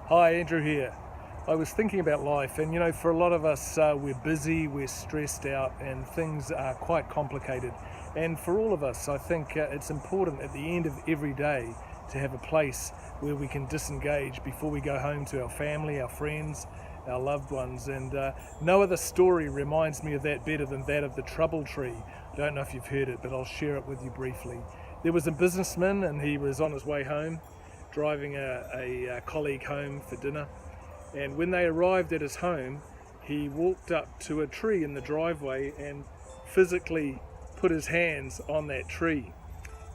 Hi, Andrew here. I was thinking about life, and for a lot of us, we're busy, we're stressed out, and things are quite complicated. And for all of us, I think it's important at the end of every day to have a place where we can disengage before we go home to our family, our friends, our loved ones. And no other story reminds me of that better than that of the trouble tree. I don't know if you've heard it, but I'll share it with you briefly. There was a businessman, and he was on his way home, driving a colleague home for dinner, and when they arrived at his home, he walked up to a tree in the driveway and physically put his hands on that tree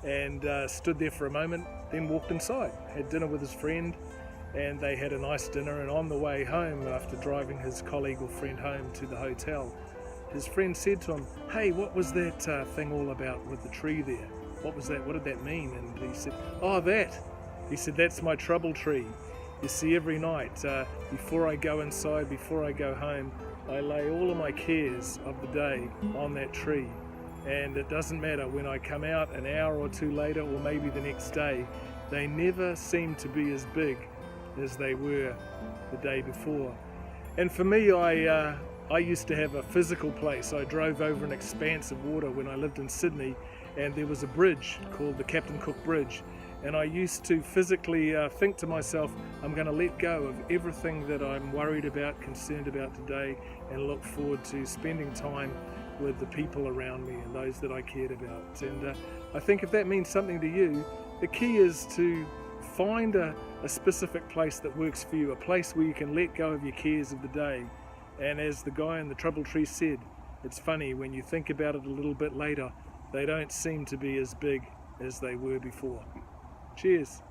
and stood there for a moment, then walked inside, had dinner with his friend, and they had a nice dinner. And on the way home, after driving his colleague or friend home to the hotel, his friend said to him, "Hey, what was that thing all about with the tree there? What was that? What did that mean?" And he said, "Oh, that." He said, "That's my trouble tree. You see, every night, before I go inside, before I go home, I lay all of my cares of the day on that tree. And it doesn't matter when I come out an hour or two later, or maybe the next day, they never seem to be as big as they were the day before." And for me, I used to have a physical place. I drove over an expanse of water when I lived in Sydney, and there was a bridge called the Captain Cook Bridge. And I used to physically think to myself, I'm going to let go of everything that I'm worried about, concerned about today, and look forward to spending time with the people around me and those that I cared about. And I think if that means something to you, the key is to find a specific place that works for you, a place where you can let go of your cares of the day. And as the guy in the trouble tree said, it's funny, when you think about it a little bit later, they don't seem to be as big as they were before. Cheers.